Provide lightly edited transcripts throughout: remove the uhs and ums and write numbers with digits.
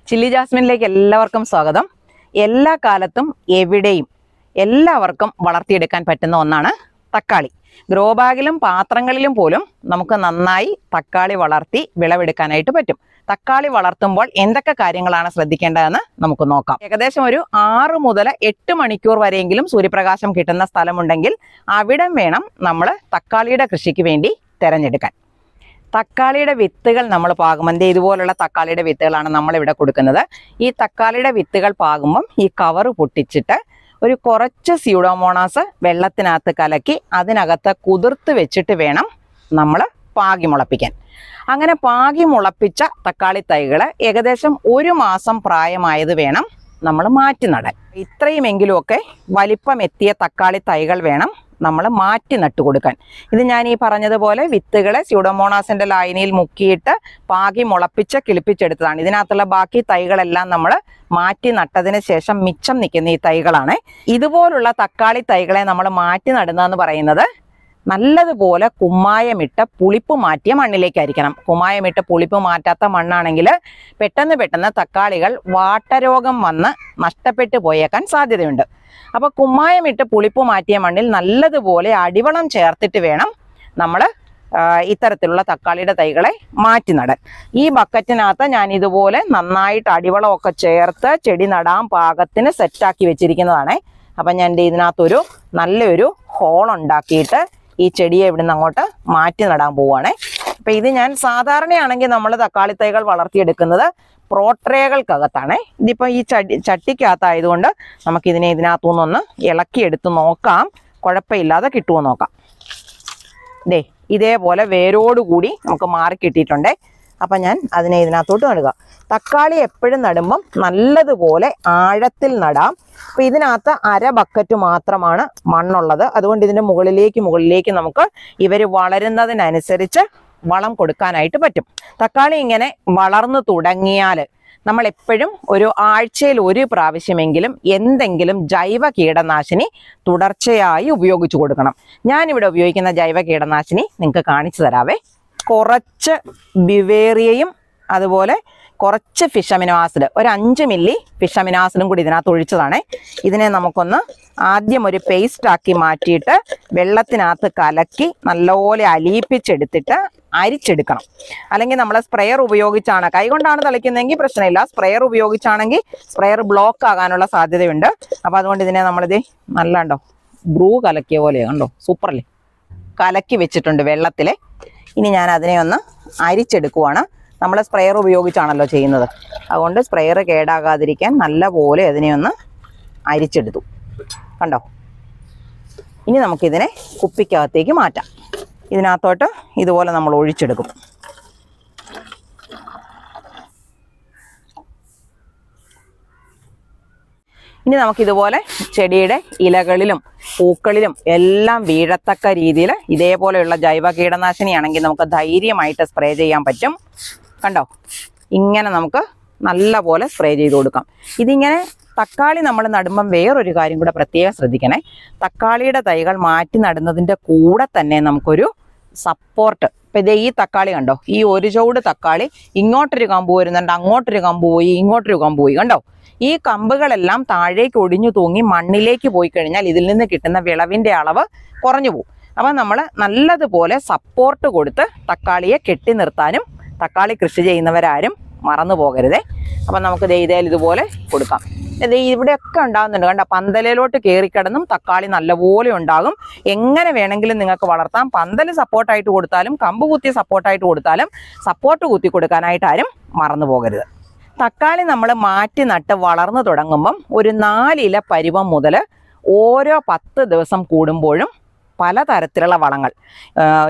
Chilli ജാസ്മിനിലേക്ക് എല്ലാവർക്കും സ്വാഗതം. എല്ലാ കാലത്തും എവിടെയും എല്ലാവർക്കും വളർത്തിയെടുക്കാൻ പറ്റുന്ന ഒന്നാണ് തക്കാളി. ഗ്രോ ബാഗിലും പാത്രങ്ങളിലും പോലും നമുക്ക് നന്നായി തക്കാളി വളർത്തി വിളവെടുക്കാനായിട്ട് പറ്റും. തക്കാളി വളർത്തുമ്പോൾ എന്തൊക്കെ കാര്യങ്ങളാണ് ശ്രദ്ധിക്കേണ്ടതെന്ന് നമുക്ക് നോക്കാം. ഏകദേശം ഒരു 6 മുതൽ 8 മണിക്കൂർ വരെയെങ്കിലും സൂര്യപ്രകാശം കിട്ടുന്ന സ്ഥലമുണ്ടെങ്കിൽ അവിടം വേണം നമ്മൾ തക്കാളിയുടെ കൃഷിക്ക് വേണ്ടി തിരഞ്ഞെടുക്കാൻ. തക്കാളിയുടെ വിത്തുകൾ നമ്മൾ പാകുമ്പോൾ ഇതുപോലുള്ള തക്കാളിയുടെ വിത്തുകളാണ് നമ്മളിവിടെ കൊടുക്കുന്നത്. ഈ തക്കാളിയുടെ വിത്തുകൾ പാകുമ്പം ഈ കവറ് പൊട്ടിച്ചിട്ട് ഒരു കുറച്ച് സ്യൂഡോമോണാസ് വെള്ളത്തിനകത്ത് കലക്കി അതിനകത്ത് കുതിർത്ത് വെച്ചിട്ട് വേണം നമ്മൾ പാകി മുളപ്പിക്കാൻ. അങ്ങനെ പാകി മുളപ്പിച്ച തക്കാളി തൈകൾ ഏകദേശം 1 മാസം പ്രായമായത് വേണം നമ്മൾ മാറ്റി നടാൻ. ഇത്രയുമെങ്കിലുമൊക്കെ വലിപ്പം എത്തിയ തക്കാളി തൈകൾ വേണം നമ്മൾ മാറ്റി നട്ടു കൊടുക്കാൻ. ഇത് ഞാൻ ഈ പറഞ്ഞതുപോലെ വിത്തുകളെ സ്യൂഡോമോണാസിന്റെ ലായനിയിൽ മുക്കിയിട്ട് പാകി മുളപ്പിച്ച് കിളിപ്പിച്ചെടുത്തതാണ്. ഇതിനകത്തുള്ള ബാക്കി തൈകളെല്ലാം നമ്മൾ മാറ്റി നട്ടതിന് ശേഷം മിച്ചം നിൽക്കുന്ന ഈ തൈകളാണ്. ഇതുപോലുള്ള തക്കാളി തൈകളെ നമ്മൾ മാറ്റി നടുന്നതെന്ന് പറയുന്നത് നല്ലതുപോലെ കുമ്മായമിട്ട് പുളിപ്പ് മാറ്റിയ മണ്ണിലേക്കായിരിക്കണം. കുമ്മായമിട്ട് പുളിപ്പ് മാറ്റാത്ത മണ്ണാണെങ്കിൽ പെട്ടെന്ന് തക്കാളികൾ വാട്ടരോഗം വന്ന് നഷ്ടപ്പെട്ടു പോയേക്കാൻ സാധ്യതയുണ്ട്. അപ്പോൾ കുമ്മായമിട്ട് പുളിപ്പ് മാറ്റിയ മണ്ണിൽ നല്ലതുപോലെ അടിവളം ചേർത്തിട്ട് വേണം നമ്മൾ ഇത്തരത്തിലുള്ള തക്കാളിയുടെ തൈകളെ മാറ്റി നടാൻ. ഈ ബക്കറ്റിനകത്ത് ഞാൻ ഇതുപോലെ നന്നായിട്ട് അടിവളമൊക്കെ ചേർത്ത് ചെടി നടാൻ പാകത്തിന് സെറ്റാക്കി വെച്ചിരിക്കുന്നതാണ്. അപ്പം ഞാൻ ഇതിനകത്തൊരു നല്ലൊരു ഹോൾ ഉണ്ടാക്കിയിട്ട് ഈ ചെടിയെ ഇവിടുന്ന് അങ്ങോട്ട് മാറ്റി നടാൻ പോവുകയാണേ. അപ്പം ഇത് ഞാൻ സാധാരണയാണെങ്കിൽ നമ്മൾ തക്കാളി തൈകൾ വളർത്തിയെടുക്കുന്നത് പ്രോട്രേകൾക്കകത്താണ്. ഇതിപ്പോൾ ഈ ചട്ടിക്കകത്തായതുകൊണ്ട് നമുക്കിതിനെ ഇതിനകത്തുനിന്നൊന്ന് ഇളക്കിയെടുത്ത് നോക്കാം, കുഴപ്പമില്ലാതെ കിട്ടുമോ നോക്കാം. ഇതേപോലെ വേരോടുകൂടി നമുക്ക് മാറി കിട്ടിയിട്ടുണ്ട്. അപ്പം ഞാൻ അതിനെ ഇതിനകത്തോട്ട് നടുക. തക്കാളി എപ്പോഴും നടുമ്പം നല്ലതുപോലെ ആഴത്തിൽ നടാം. അപ്പം ഇതിനകത്ത് 1/2 ബക്കറ്റ് മാത്രമാണ് മണ്ണുള്ളത്. അതുകൊണ്ട് ഇതിൻ്റെ മുകളിലേക്ക് നമുക്ക് ഇവർ വളരുന്നതിനനുസരിച്ച് വളം കൊടുക്കാനായിട്ട് പറ്റും. തക്കാളി ഇങ്ങനെ വളർന്നു തുടങ്ങിയാൽ നമ്മൾ എപ്പോഴും ഒരു ആഴ്ചയിൽ 1 പ്രാവശ്യമെങ്കിലും എന്തെങ്കിലും ജൈവ കീടനാശിനി തുടർച്ചയായി ഉപയോഗിച്ചു കൊടുക്കണം. ഞാനിവിടെ ഉപയോഗിക്കുന്ന ജൈവ കീടനാശിനി നിങ്ങൾക്ക് കാണിച്ചു തരാവേ. കുറച്ച് ബിവേറിയയും അതുപോലെ കുറച്ച് ഫിഷ് അമിനോ ആസിഡ്, ഒരു 5 മില്ലി ഫിഷ് അമിനോ ആസിഡും കൂടി ഇതിനകത്ത് ഒഴിച്ചതാണ്. ഇതിനെ നമുക്കൊന്ന് ആദ്യം ഒരു പേസ്റ്റാക്കി മാറ്റിയിട്ട് വെള്ളത്തിനകത്ത് കലക്കി നല്ലപോലെ അലിയിപ്പിച്ചെടുത്തിട്ട് അരിച്ചെടുക്കണം. അല്ലെങ്കിൽ നമ്മൾ സ്പ്രെയർ ഉപയോഗിച്ചാണ്, കൈകൊണ്ടാണ് തളിക്കുന്നതെങ്കിൽ പ്രശ്നമില്ല. സ്പ്രെയർ ഉപയോഗിച്ചാണെങ്കിൽ സ്പ്രെയർ ബ്ലോക്ക് ആകാനുള്ള സാധ്യതയുണ്ട്. അപ്പോൾ അതുകൊണ്ട് ഇതിനെ നമ്മളിത് നല്ലണ്ടോ ബ്രൂ കലക്കിയ പോലെ കണ്ടോ, സൂപ്പറല്ലേ, കലക്കി വെച്ചിട്ടുണ്ട് വെള്ളത്തിൽ. ഇനി ഞാൻ അതിനെ ഒന്ന് അരിച്ചെടുക്കുവാണ്. നമ്മൾ സ്പ്രെയർ ഉപയോഗിച്ചാണല്ലോ ചെയ്യുന്നത്, അതുകൊണ്ട് സ്പ്രെയർ കേടാകാതിരിക്കാൻ നല്ല പോലെ അതിനെ ഒന്ന് അരിച്ചെടുത്തു കണ്ടോ. ഇനി നമുക്കിതിനെ കുപ്പിക്കകത്തേക്ക് മാറ്റാം. ഇതിനകത്തോട്ട് ഇതുപോലെ നമ്മൾ ഒഴിച്ചെടുക്കും. ഇനി നമുക്കിതുപോലെ ചെടിയുടെ ഇലകളിലും പൂക്കളിലും എല്ലാം വീഴത്തക്ക രീതിയിൽ ഇതേപോലെയുള്ള ജൈവ കീടനാശിനിയാണെങ്കിൽ നമുക്ക് ധൈര്യമായിട്ട് സ്പ്രേ ചെയ്യാൻ പറ്റും. കണ്ടോ, ഇങ്ങനെ നമുക്ക് നല്ല പോലെ സ്പ്രേ ചെയ്ത് കൊടുക്കാം. ഇതിങ്ങനെ തക്കാളി നമ്മൾ നടുമ്പം വേറൊരു കാര്യം കൂടെ പ്രത്യേകം ശ്രദ്ധിക്കണേ. തക്കാളിയുടെ തൈകൾ മാറ്റി നടുന്നതിൻ്റെ കൂടെ തന്നെ നമുക്കൊരു സപ്പോർട്ട്. ഇപ്പം ഇതേ ഈ തക്കാളി കണ്ടോ, ഈ ഒരു ചുവട് തക്കാളി ഇങ്ങോട്ടൊരു കമ്പ് വരുന്നുണ്ട്, അങ്ങോട്ടൊരു കമ്പ് പോയി, ഇങ്ങോട്ടൊരു കമ്പ് പോയി കണ്ടോ. ഈ കമ്പുകളെല്ലാം താഴേക്ക് ഒടിഞ്ഞു തൂങ്ങി മണ്ണിലേക്ക് പോയി കഴിഞ്ഞാൽ ഇതിൽ നിന്ന് കിട്ടുന്ന വിളവിൻ്റെ അളവ് കുറഞ്ഞു പോകും. അപ്പം നമ്മൾ നല്ലതുപോലെ സപ്പോർട്ട് കൊടുത്ത് തക്കാളിയെ കെട്ടി നിർത്താനും തക്കാളി കൃഷി ചെയ്യുന്നവരാരും മറന്നു പോകരുതേ. അപ്പം നമുക്ക് ഇതുപോലെ കൊടുക്കാം. ഇവിടെയൊക്കെ ഉണ്ടാകുന്നുണ്ട് കണ്ടോ, പന്തലിലോട്ട് കയറിക്കിടന്നും തക്കാളി നല്ലപോലെ ഉണ്ടാകും. എങ്ങനെ വേണമെങ്കിലും നിങ്ങൾക്ക് വളർത്താം. പന്തൽ സപ്പോർട്ടായിട്ട് കൊടുത്താലും കമ്പ് കുത്തി സപ്പോർട്ടായിട്ട് കൊടുത്താലും സപ്പോർട്ട് കുത്തി കൊടുക്കാനായിട്ട് ആരും മറന്നു പോകരുത്. തക്കാളി നമ്മൾ മാറ്റി നട്ട് വളർന്നു തുടങ്ങുമ്പം ഒരു 4 ഇല പരുവം മുതൽ ഓരോ 10 ദിവസം കൂടുമ്പോഴും പലതരത്തിലുള്ള വളങ്ങൾ,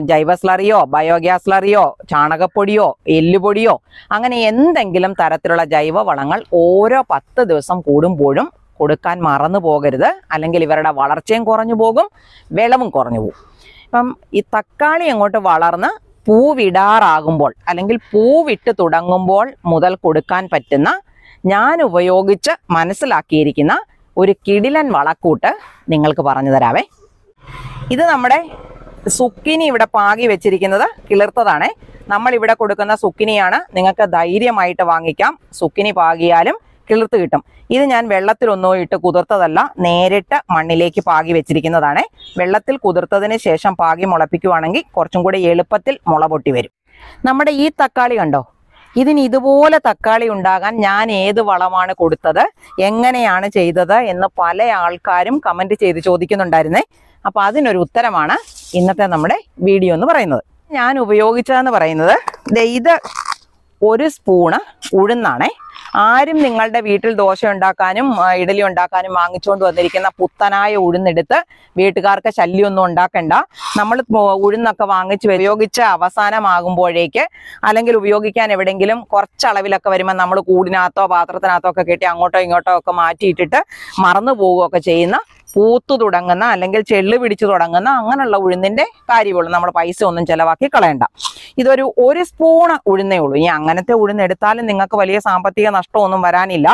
ജൈവ സ്ലറിയോ ബയോഗ്യാസ് സ്ലറിയോ ചാണകപ്പൊടിയോ എല്ലുപൊടിയോ അങ്ങനെ എന്തെങ്കിലും തരത്തിലുള്ള ജൈവ വളങ്ങൾ ഓരോ 10 ദിവസം കൂടുമ്പോഴും കൊടുക്കാൻ മറന്നു പോകരുത്. അല്ലെങ്കിൽ ഇവരുടെ വളർച്ചയും കുറഞ്ഞു പോകും, വിളവും കുറഞ്ഞു പോകും. ഇപ്പം ഈ തക്കാളി അങ്ങോട്ട് വളർന്ന് പൂവിടാറാകുമ്പോൾ അല്ലെങ്കിൽ പൂവിട്ട് തുടങ്ങുമ്പോൾ മുതൽ കൊടുക്കാൻ പറ്റുന്ന ഞാൻ ഉപയോഗിച്ച് മനസ്സിലാക്കിയിരിക്കുന്ന ഒരു കിടിലൻ വളക്കൂട്ട് നിങ്ങൾക്ക് പറഞ്ഞു തരാവേ. ഇത് നമ്മുടെ സുക്കിനി ഇവിടെ പാകി വെച്ചിരിക്കുന്നത് കിളിർത്തതാണേ. നമ്മൾ ഇവിടെ കൊടുക്കുന്ന സുക്കിനിയാണ്. നിങ്ങൾക്ക് ധൈര്യമായിട്ട് വാങ്ങിക്കാം. സുക്കിനി പാകിയാലും കിളിർത്ത് കിട്ടും. ഇത് ഞാൻ വെള്ളത്തിലൊന്നും ഇട്ട് കുതിർത്തതല്ല, നേരിട്ട് മണ്ണിലേക്ക് പാകി വെച്ചിരിക്കുന്നതാണ്. വെള്ളത്തിൽ കുതിർത്തതിന് ശേഷം പാകി മുളപ്പിക്കുവാണെങ്കിൽ കുറച്ചും കൂടി എളുപ്പത്തിൽ മുള പൊട്ടി വരും. നമ്മുടെ ഈ തക്കാളി കണ്ടോ, ഇതിന് ഇതുപോലെ തക്കാളി ഉണ്ടാകാൻ ഞാൻ ഏത് വളമാണ് കൊടുത്തത്, എങ്ങനെയാണ് ചെയ്തത് എന്ന് പല ആൾക്കാരും കമന്റ് ചെയ്ത് ചോദിക്കുന്നുണ്ടായിരുന്നേ. അപ്പൊ അതിനൊരു ഉത്തരമാണ് ഇന്നത്തെ നമ്മുടെ വീഡിയോ എന്ന് പറയുന്നത്. ഞാൻ ഉപയോഗിച്ചതെന്ന് പറയുന്നത് ഇത് 1 സ്പൂണ് ഉഴുന്നാണേ. ആരും നിങ്ങളുടെ വീട്ടിൽ ദോശ ഉണ്ടാക്കാനും ഇഡലി ഉണ്ടാക്കാനും വാങ്ങിച്ചുകൊണ്ട് വന്നിരിക്കുന്ന പുത്തനായ ഉഴുന്നെടുത്ത് വീട്ടുകാർക്ക് ശല്യമൊന്നും ഉണ്ടാക്കണ്ട. നമ്മൾ ഉഴുന്നൊക്കെ വാങ്ങിച്ച് ഉപയോഗിച്ച് അവസാനമാകുമ്പോഴേക്ക്, അല്ലെങ്കിൽ ഉപയോഗിക്കാൻ എവിടെയെങ്കിലും കുറച്ചളവിലൊക്കെ വരുമ്പോൾ നമ്മൾ കൂടിനകത്തോ പാത്രത്തിനകത്തോ ഒക്കെ കെട്ടി അങ്ങോട്ടോ ഇങ്ങോട്ടോ ഒക്കെ മാറ്റിയിട്ടിട്ട് മറന്നു പോവുകയൊക്കെ ചെയ്യുന്ന, പൂത്തു തുടങ്ങുന്ന അല്ലെങ്കിൽ ചെള്ളു പിടിച്ചു തുടങ്ങുന്ന അങ്ങനെയുള്ള ഉഴുന്നിന്റെ കാര്യമുള്ളൂ. നമ്മൾ പൈസ ഒന്നും ചെലവാക്കി കളയണ്ട. ഇതൊരു 1 സ്പൂണ് ഉഴുന്നേ ഉള്ളൂ. ഇനി അങ്ങനത്തെ ഉഴുന്ന് എടുത്താലും നിങ്ങൾക്ക് വലിയ സാമ്പത്തിക നഷ്ടമൊന്നും വരാനില്ല.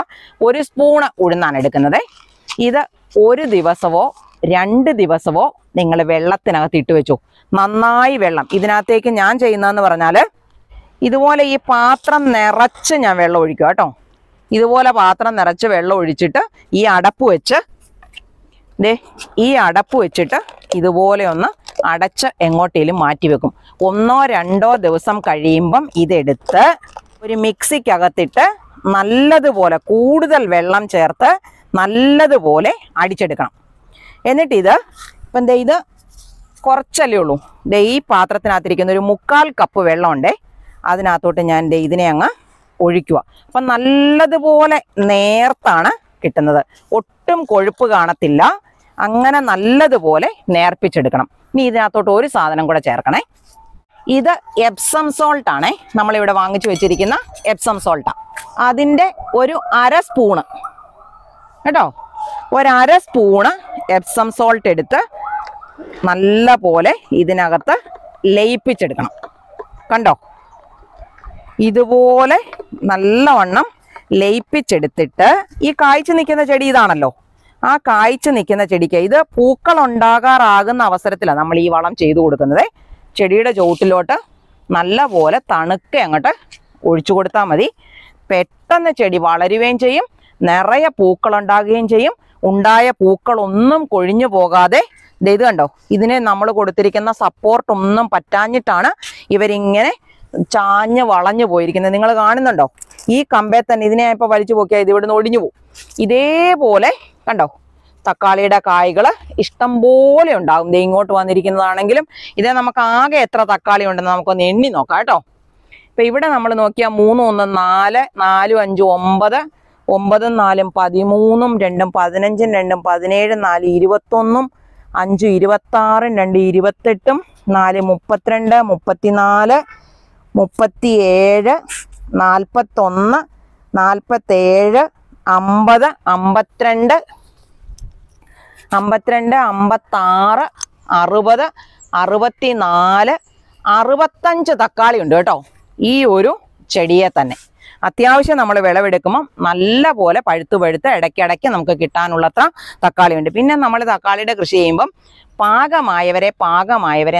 1 സ്പൂണ് ഉഴുന്നാണ് എടുക്കുന്നത്. ഇത് 1 ദിവസമോ 2 ദിവസമോ നിങ്ങൾ വെള്ളത്തിനകത്ത് ഇട്ട് വെച്ചു. നന്നായി വെള്ളം ഇതിനകത്തേക്ക് ഞാൻ ചെയ്യുന്നതെന്ന് പറഞ്ഞാൽ, ഇതുപോലെ ഈ പാത്രം നിറച്ച് ഞാൻ വെള്ളം ഒഴിക്കുക കേട്ടോ. ഇതുപോലെ പാത്രം നിറച്ച് വെള്ളം ഒഴിച്ചിട്ട് ഈ അടപ്പ് വെച്ചിട്ട് ഇതുപോലെ ഒന്ന് അടച്ച് എങ്ങോട്ടേലും മാറ്റി വെക്കും. 1-2 ദിവസം കഴിയുമ്പം ഇതെടുത്ത് ഒരു മിക്സിക്കകത്തിട്ട് നല്ലതുപോലെ കൂടുതൽ വെള്ളം ചേർത്ത് നല്ലതുപോലെ അടിച്ചെടുക്കണം. എന്നിട്ട് ഇപ്പം ഇത് കുറച്ചല്ലേ ഉള്ളൂ. ഈ പാത്രത്തിനകത്തിരിക്കുന്ന ഒരു 3/4 കപ്പ് വെള്ളമുണ്ടേ, അതിനകത്തോട്ട് ഞാൻ ഇതിനെ അങ്ങ് ഒഴിക്കുക. അപ്പം നല്ലതുപോലെ നേർത്താണ് കിട്ടുന്നത്. ഒട്ടും കൊഴുപ്പ് കാണത്തില്ല. അങ്ങനെ നല്ലതുപോലെ നേർപ്പിച്ചെടുക്കണം. ഇനി ഇതിനകത്തോട്ട് ഒരു സാധനം കൂടെ ചേർക്കണേ. ഇത് എപ്സം സോൾട്ട് ആണേ. നമ്മളിവിടെ വാങ്ങിച്ചു വെച്ചിരിക്കുന്ന എപ്സം സോൾട്ടാണ്. അതിൻ്റെ ഒരു 1/2 സ്പൂണ് കേട്ടോ, 1/2 സ്പൂണ് എപ്സം സോൾട്ട് എടുത്ത് നല്ല പോലെ ഇതിനകത്ത് ലയിപ്പിച്ചെടുക്കണം. കണ്ടോ, ഇതുപോലെ നല്ലവണ്ണം ലയിപ്പിച്ചെടുത്തിട്ട് ഈ കായ്ച്ചു നിൽക്കുന്ന ചെടി ഇതാണല്ലോ, ആ കായ്ച്ചു നിൽക്കുന്ന ചെടിക്ക് ഇത് പൂക്കൾ ഉണ്ടാകാറാകുന്ന അവസരത്തിലാണ് നമ്മൾ ഈ വളം ചെയ്തു കൊടുക്കുന്നത്. ചെടിയുടെ ചുവട്ടിലോട്ട് നല്ല പോലെ തണുക്കെ അങ്ങോട്ട് ഒഴിച്ചു കൊടുത്താൽ മതി. പെട്ടെന്ന് ചെടി വളരുകയും ചെയ്യും, നിറയെ പൂക്കൾ ഉണ്ടാകുകയും ചെയ്യും. ഉണ്ടായ പൂക്കളൊന്നും കൊഴിഞ്ഞു പോകാതെ ഇത് കണ്ടോ, ഇതിനെ നമ്മൾ കൊടുത്തിരിക്കുന്ന സപ്പോർട്ടൊന്നും പറ്റാഞ്ഞിട്ടാണ് ഇവരിങ്ങനെ ചാഞ്ഞ് വളഞ്ഞു പോയിരിക്കുന്നത്. നിങ്ങൾ കാണുന്നുണ്ടോ, ഈ കമ്പേ തന്നെ ഇതിനെ ഇപ്പോൾ വലിച്ചു പോക്കിയാൽ ഇത് ഇവിടുന്ന് ഒടിഞ്ഞു പോകും. ഇതേപോലെ കണ്ടോ തക്കാളിയുടെ കായ്കൾ ഇഷ്ടം പോലെ ഉണ്ടാകും. ദേ ഇങ്ങോട്ട് വന്നിരിക്കുന്നതാണെങ്കിലും ഇത് നമുക്ക് ആകെ എത്ര തക്കാളി ഉണ്ടെന്ന് നമുക്കൊന്ന് എണ്ണി നോക്കാം കേട്ടോ. ഇപ്പം ഇവിടെ നമ്മൾ നോക്കിയാൽ 3, 1, 4, 4, 5, 9, 9, 4, 13, 2, 15, 2, 17, 4, 21, 5, 26, 2, 28, 4, 32, 34, 37, 41, 47, 50, 52, 52, 56, 60, 64, 65 തക്കാളി ഉണ്ട് കേട്ടോ ഈ ഒരു ചെടിയെ തന്നെ. അത്യാവശ്യം നമ്മൾ വിളവെടുക്കുമ്പം നല്ല പോലെ പഴുത്ത് ഇടയ്ക്കിടയ്ക്ക് നമുക്ക് കിട്ടാനുള്ളത്ര തക്കാളിയുണ്ട്. പിന്നെ നമ്മൾ തക്കാളിയുടെ കൃഷി ചെയ്യുമ്പം പാകമായവരെ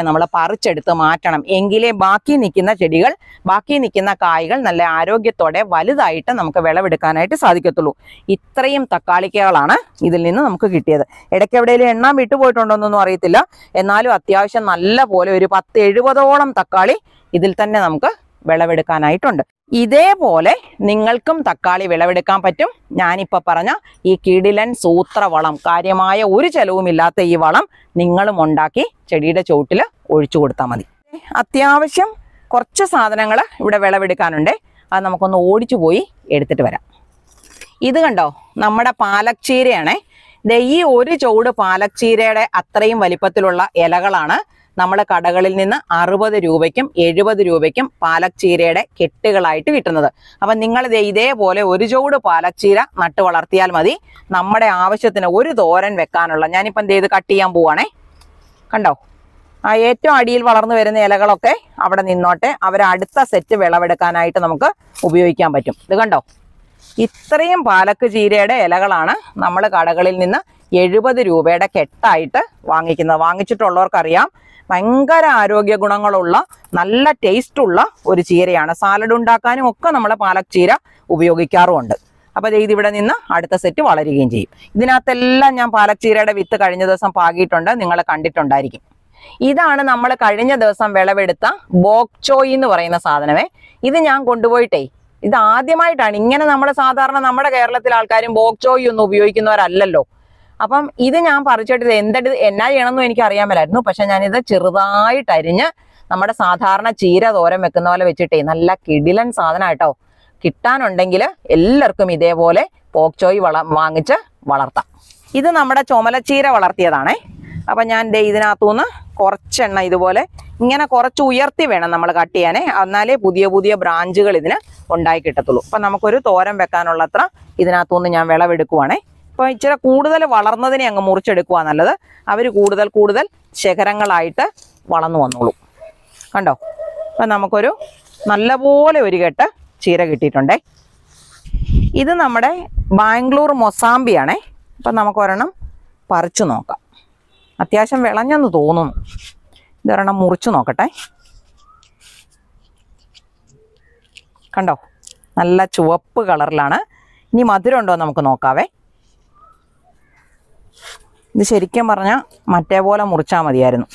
നമ്മൾ പറിച്ചെടുത്ത് മാറ്റണം. എങ്കിലേ ബാക്കി നിൽക്കുന്ന ചെടികൾ, ബാക്കി നിൽക്കുന്ന കായ്കൾ നല്ല ആരോഗ്യത്തോടെ വലുതായിട്ട് നമുക്ക് വിളവെടുക്കാനായിട്ട് സാധിക്കത്തുള്ളൂ. ഇത്രയും തക്കാളിക്കകളാണ് ഇതിൽ നിന്ന് നമുക്ക് കിട്ടിയത്. ഇടയ്ക്ക് എവിടെയെങ്കിലും എണ്ണാൻ വിട്ടുപോയിട്ടുണ്ടോന്നൊന്നും അറിയത്തില്ല. എന്നാലും അത്യാവശ്യം നല്ല പോലെ ഒരു 10-70ഓളം തക്കാളി ഇതിൽ തന്നെ നമുക്ക് വിളവെടുക്കാനായിട്ടുണ്ട്. ഇതേപോലെ നിങ്ങൾക്കും തക്കാളി വിളവെടുക്കാൻ പറ്റും. ഞാനിപ്പോൾ പറഞ്ഞ ഈ കിടിലൻ സൂത്രവളം, കാര്യമായ ഒരു ചെലവുമില്ലാത്ത ഈ വളം നിങ്ങളും ഉണ്ടാക്കി ചെടിയുടെ ചുവട്ടിൽ ഒഴിച്ചു കൊടുത്താൽ മതി. അത്യാവശ്യം കുറച്ച് സാധനങ്ങൾ ഇവിടെ വിളവെടുക്കാനുണ്ട്. അത് നമുക്കൊന്ന് ഓടിച്ചു പോയി എടുത്തിട്ട് വരാം. ഇത് കണ്ടോ, നമ്മുടെ പാലക് ചീരയാണേ. ഈ ഒരു ചുവട് പാലക് ചീരയുടെ അത്രയും വലിപ്പത്തിലുള്ള ഇലകളാണ് നമ്മൾ കടകളിൽ നിന്ന് 60 രൂപയ്ക്കും 70 രൂപയ്ക്കും പാലക് ചീരയുടെ കെട്ടുകളായിട്ട് കിട്ടുന്നത്. അപ്പം നിങ്ങൾ ഇതേപോലെ ഒരു ചുവട് പാലക് ചീര നട്ട് വളർത്തിയാൽ മതി. നമ്മുടെ ആവശ്യത്തിന് ഒരു തോരൻ വെക്കാനുള്ള, ഞാനിപ്പം ഇത് കട്ട് ചെയ്യാൻ പോവാണേ. കണ്ടോ, ആ ഏറ്റവും അടിയിൽ വളർന്നു വരുന്ന ഇലകളൊക്കെ അവിടെ നിന്നോട്ടെ. അടുത്ത സെറ്റ് വിളവെടുക്കാനായിട്ട് നമുക്ക് ഉപയോഗിക്കാൻ പറ്റും. ഇത് കണ്ടോ, ഇത്രയും പാലക് ചീരയുടെ ഇലകളാണ് നമ്മൾ കടകളിൽ നിന്ന് 70 രൂപയുടെ കെട്ടായിട്ട് വാങ്ങിക്കുന്നത്. വാങ്ങിച്ചിട്ടുള്ളവർക്കറിയാം ഭയങ്കര ആരോഗ്യ ഗുണങ്ങളുള്ള നല്ല ടേസ്റ്റുള്ള ഒരു ചീരയാണ്. സാലഡ് ഉണ്ടാക്കാനും ഒക്കെ നമ്മൾ പാലക് ചീര ഉപയോഗിക്കാറുമുണ്ട്. അപ്പോൾ ഇത് ഇവിടെ നിന്ന് അടുത്ത സെറ്റ് വളരുകയും ചെയ്യും. ഇതിനകത്തെല്ലാം ഞാൻ പാലക് ചീരയുടെ വിത്ത് കഴിഞ്ഞ ദിവസം പാകിയിട്ടുണ്ട്, നിങ്ങൾ കണ്ടിട്ടുണ്ടായിരിക്കും. ഇതാണ് നമ്മൾ കഴിഞ്ഞ ദിവസം വിളവെടുത്ത ബോക് ചോയ് എന്ന് പറയുന്ന സാധനമേ. ഇത് ഞാൻ കൊണ്ടുപോയിട്ടേ, ഇത് ആദ്യമായിട്ടാണ് ഇങ്ങനെ നമ്മൾ സാധാരണ നമ്മുടെ കേരളത്തിലെ ആൾക്കാരും ബോക് ചോയ് ഒന്നും ഉപയോഗിക്കുന്നവരല്ലല്ലോ. അപ്പം ഇത് ഞാൻ പറിച്ചിട്ട് എന്നാ ചെയ്യണമെന്നും എനിക്ക് അറിയാൻ മേലായിരുന്നു. പക്ഷെ ഞാനിത് ചെറുതായിട്ട് അരിഞ്ഞ് നമ്മുടെ സാധാരണ ചീര തോരൻ വെക്കുന്ന പോലെ വെച്ചിട്ടേ നല്ല കിടിലൻ സാധനം കേട്ടോ. കിട്ടാനുണ്ടെങ്കിൽ എല്ലാവർക്കും ഇതേപോലെ ബോക് ചോയ് വാങ്ങിച്ച് വളർത്താം. ഇത് നമ്മുടെ ചുമലച്ചീര വളർത്തിയതാണേ. അപ്പം ഞാൻ ഇതിനകത്തുനിന്ന് കുറച്ചെണ്ണ ഇതുപോലെ ഇങ്ങനെ കുറച്ച് ഉയർത്തി വേണം നമ്മൾ കട്ട് ചെയ്യാനേ, എന്നാലേ പുതിയ പുതിയ ബ്രാഞ്ചുകൾ ഇതിന് ഉണ്ടായി കിട്ടത്തുള്ളൂ. അപ്പം നമുക്കൊരു തോരൻ വെക്കാനുള്ളത്ര ഇതിനകത്തുനിന്ന് ഞാൻ വിളവെടുക്കുവാണേ. ഇപ്പോൾ ഇച്ചിരി കൂടുതൽ വളർന്നതിനെ അങ്ങ് മുറിച്ചെടുക്കുക നല്ലത്. അവർ കൂടുതൽ കൂടുതൽ ശേഖരങ്ങളായിട്ട് വളർന്നു വന്നോളൂ. കണ്ടോ? അപ്പം നമുക്കൊരു നല്ലപോലെ ഒരു കെട്ട് ചീര കിട്ടിയിട്ടുണ്ടേ. ഇത് നമ്മുടെ ബാംഗ്ലൂർ മൊസാമ്പിയാണേ. അപ്പം നമുക്കൊരെണ്ണം പറിച്ചു നോക്കാം. അത്യാവശ്യം വിളഞ്ഞെന്ന് തോന്നുന്നു. ഇതൊരെണ്ണം മുറിച്ചു നോക്കട്ടെ. കണ്ടോ? നല്ല ചുവപ്പ് കളറിലാണ്. ഇനി മധുരം ഉണ്ടോ നമുക്ക് നോക്കാവേ. ഇത് ശരിക്കും പറഞ്ഞാൽ മറ്റേ പോലെ മുറിച്ചാൽ മതിയായിരുന്നു.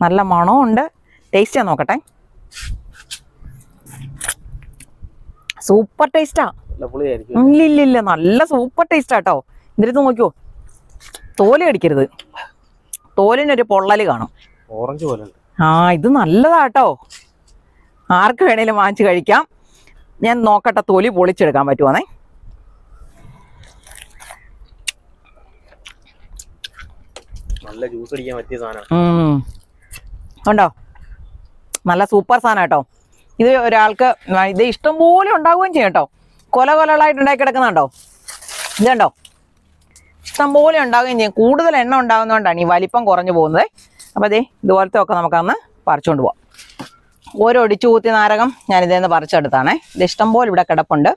നല്ല മണമുണ്ട്. ടേസ്റ്റ് നോക്കട്ടെ. സൂപ്പർ ടേസ്റ്റാ. ഇല്ല, നല്ല സൂപ്പർ ടേസ്റ്റാ കേട്ടോ. ഇതിനകത്ത് നോക്കിയോ, തോല് കടിക്കരുത്, തോലിനൊരു പൊള്ളല് കാണും. ഓറഞ്ച് പോലെ. ഇത് നല്ലതാട്ടോ, ആർക്ക് വേണേലും വാങ്ങിച്ച് കഴിക്കാം. ഞാൻ നോക്കട്ടെ തൊലി പൊളിച്ചെടുക്കാൻ പറ്റുവാന്നേ. നല്ല ജ്യൂസ് അടിക്കാൻ പറ്റിയ സാധനം ഉണ്ടോ? നല്ല സൂപ്പർ സാധനം കേട്ടോ. ഇത് ഒരാൾക്ക് ഇത് ഇഷ്ടംപോലെ ഉണ്ടാവുകയും ചെയ്യും കേട്ടോ. കൊലകളായിട്ട് ഉണ്ടാക്കി കിടക്കുന്നുണ്ടോ? ഇത് കണ്ടോ? ഇഷ്ടംപോലെ ഉണ്ടാവുകയും ചെയ്യും. കൂടുതൽ എണ്ണ ഉണ്ടാകുന്നതുകൊണ്ടാണ് ഈ വലിപ്പം കുറഞ്ഞു പോകുന്നത്. അപ്പോൾ അതേ ഇതുപോലത്തെ ഒക്കെ നമുക്കന്ന് പറിച്ചുകൊണ്ട് പോവാം. ഓരോ ഒടിച്ചു കൂത്തി നാരകം ഞാൻ ഇതേന്ന് പറിച്ചെടുത്താണേ. ഇത് ഇഷ്ടംപോലെ ഇവിടെ കിടപ്പുണ്ട്.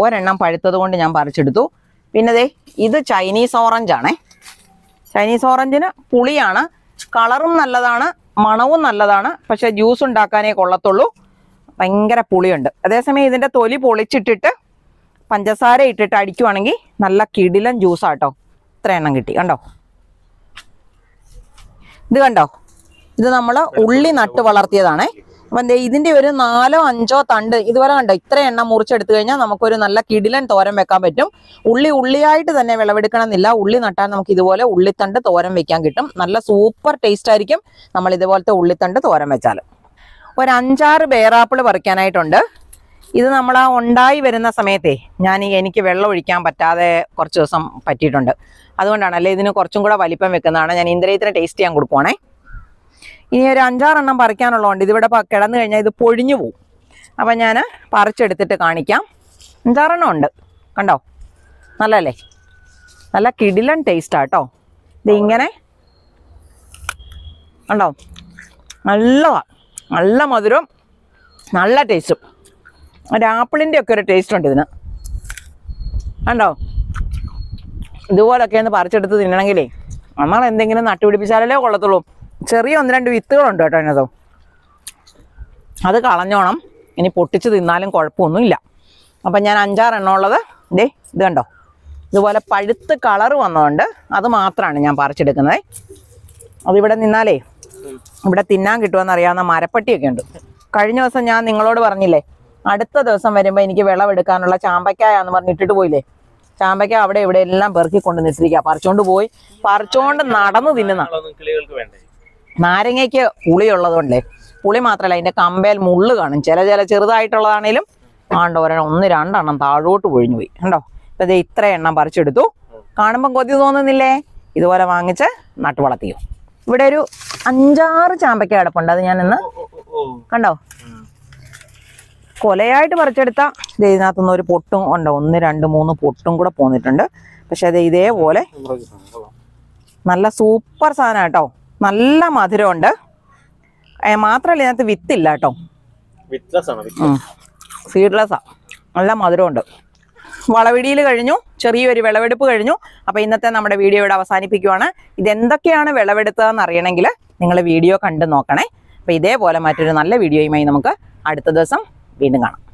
ഒരെണ്ണം പഴുത്തത് കൊണ്ട് ഞാൻ പറിച്ചെടുത്തു. പിന്നെ ദേ ഇത് ചൈനീസ് ഓറഞ്ചാണേ. ചൈനീസ് ഓറഞ്ചിന് പുളിയാണ്, കളറും നല്ലതാണ്, മണവും നല്ലതാണ്. പക്ഷെ ജ്യൂസ് ഉണ്ടാക്കാനേ കൊള്ളത്തുള്ളൂ, ഭയങ്കര പുളിയുണ്ട്. അതേസമയം ഇതിൻ്റെ തൊലി പൊളിച്ചിട്ടിട്ട് പഞ്ചസാര ഇട്ടിട്ട് അടിക്കുവാണെങ്കിൽ നല്ല കിടിലൻ ജ്യൂസാട്ടോ. ഇത്ര എണ്ണം കിട്ടി. കണ്ടോ? ഇത് കണ്ടോ? ഇത് നമ്മൾ ഉള്ളി നട്ട് വളർത്തിയതാണേ. അപ്പം ഇതിൻ്റെ ഒരു 4 or 5 തണ്ട് ഇതുപോലെ കണ്ടോ. ഇത്ര എണ്ണം മുറിച്ചെടുത്തു കഴിഞ്ഞാൽ നമുക്കൊരു നല്ല കിടിലൻ തോരൻ വെക്കാൻ പറ്റും. ഉള്ളിയായിട്ട് തന്നെ വിളവെടുക്കണമെന്നില്ല. ഉള്ളി നട്ടാൽ നമുക്ക് ഇതുപോലെ ഉള്ളിത്തണ്ട് തോരൻ വെക്കാൻ കിട്ടും. നല്ല സൂപ്പർ ടേസ്റ്റ് ആയിരിക്കും നമ്മൾ ഇതുപോലത്തെ ഉള്ളിത്തണ്ട് തോരൻ വെച്ചാൽ. ഒരു 5-6 ബേറാപ്പിൾ പറിക്കാനായിട്ടുണ്ട്. ഇത് നമ്മൾ ആ ഉണ്ടായി വരുന്ന സമയത്തേ എനിക്ക് വെള്ളം ഒഴിക്കാൻ പറ്റാതെ കുറച്ച് ദിവസം പറ്റിയിട്ടുണ്ട്. അതുകൊണ്ടാണ്, അല്ലേ ഇതിന് കുറച്ചും കൂടെ വലിപ്പം വെക്കുന്നതാണ്. ഞാൻ ഇന്ദ്രിയത്തിന് ടേസ്റ്റ് ചെയ്യാൻ കൊടുക്കുവാണേ. ഇനി ഒരു 5-6 എണ്ണം പറിക്കാനുള്ളതുകൊണ്ട് ഇതിവിടെ കിടന്നു കഴിഞ്ഞാൽ ഇത് പൊഴിഞ്ഞു പോവും. അപ്പം ഞാൻ പറിച്ചെടുത്തിട്ട് കാണിക്കാം. 5-6 എണ്ണം ഉണ്ട്. കണ്ടോ? നല്ലല്ലേ? നല്ല കിടിലൻ ടേസ്റ്റാണ് കേട്ടോ. ഇത് ഇങ്ങനെ കണ്ടോ? നല്ലതാണ്, നല്ല മധുരം, നല്ല ടേസ്റ്റും. ഒരു ആപ്പിളിൻ്റെ ഒക്കെ ഒരു ടേസ്റ്റ് ഉണ്ട് ഇതിന്. കണ്ടോ? ഇതുപോലൊക്കെ ഒന്ന് പറിച്ചെടുത്ത് തിന്നണമെങ്കിലേ നമ്മൾ എന്തെങ്കിലും നട്ടുപിടിപ്പിച്ചാലേ കൊള്ളത്തുള്ളൂ. ചെറിയ 1-2 വിത്തുകളുണ്ട് കേട്ടോ അതിനകത്ത്. അത് കളഞ്ഞോണം. ഇനി പൊട്ടിച്ച് തിന്നാലും കുഴപ്പമൊന്നുമില്ല. അപ്പം ഞാൻ 5-6 എണ്ണം ഉള്ളത് ഇത് കണ്ടോ? ഇതുപോലെ പഴുത്ത് കളറ് വന്നതുകൊണ്ട് അത് മാത്രമാണ് ഞാൻ പറിച്ചെടുക്കുന്നത്. അതിവിടെ നിന്നാലേ ഇവിടെ തിന്നാൻ കിട്ടുമെന്ന് അറിയാവുന്ന മരപ്പട്ടിയൊക്കെ ഉണ്ട്. കഴിഞ്ഞ ദിവസം ഞാൻ നിങ്ങളോട് പറഞ്ഞില്ലേ, അടുത്ത ദിവസം വരുമ്പോൾ എനിക്ക് വിളവെടുക്കാനുള്ള ചാമ്പയ്ക്കായാന്ന് പറഞ്ഞിട്ടിട്ട് പോയില്ലേ. ചാമ്പയ്ക്ക അവിടെ ഇവിടെ എല്ലാം പെറുക്കി കൊണ്ട് നിട്ടിരിക്കുക. പറിച്ചോണ്ട് നടന്നു തിന്നുന്ന. നാരങ്ങയ്ക്ക് പുളിയുള്ളത് കൊണ്ടേ, പുളി മാത്രമല്ല അതിൻ്റെ കമ്പേൽ മുള്ള് കാണും. ചില ചെറുതായിട്ടുള്ളതാണേലും ആണ്ടോ 1-2 എണ്ണം താഴോട്ട് പൊഴിഞ്ഞു പോയി. കണ്ടോ? ഇപ്പം ഇത് ഇത്ര എണ്ണം പറിച്ചെടുത്തു. കാണുമ്പം കൊതി തോന്നുന്നില്ലേ? ഇതുപോലെ വാങ്ങിച്ച് നട്ടു വളർത്തിയോ. ഇവിടെ ഒരു 5-6 ചാമ്പയ്ക്ക കിടപ്പുണ്ട്. അത് ഞാൻ ഇന്ന് കണ്ടോ കൊലയായിട്ട് പറിച്ചെടുത്ത ഇതിനകത്തുനിന്ന് ഒരു പൊട്ടും ഉണ്ടോ, 1, 2, 3 പൊട്ടും കൂടെ പോന്നിട്ടുണ്ട്. പക്ഷെ അത് ഇതേപോലെ നല്ല സൂപ്പർ സാധനം കേട്ടോ. നല്ല മധുരമുണ്ട്. മാത്രമല്ല ഇതിനകത്ത് വിത്തില്ല കേട്ടോ, സീഡ്ലെസ്സാ. നല്ല മധുരമുണ്ട്. വളവിടിയിൽ കഴിഞ്ഞു, ചെറിയൊരു വിളവെടുപ്പ് കഴിഞ്ഞു. അപ്പോൾ ഇന്നത്തെ നമ്മുടെ വീഡിയോ ഇവിടെ അവസാനിപ്പിക്കുവാണ്. ഇതെന്തൊക്കെയാണ് വിളവെടുത്തതെന്ന് അറിയണമെങ്കിൽ നിങ്ങൾ വീഡിയോ കണ്ടു നോക്കണേ. അപ്പോൾ ഇതേപോലെ മറ്റൊരു നല്ല വീഡിയോയുമായി നമുക്ക് അടുത്ത ദിവസം വീണ്ടും കാണാം.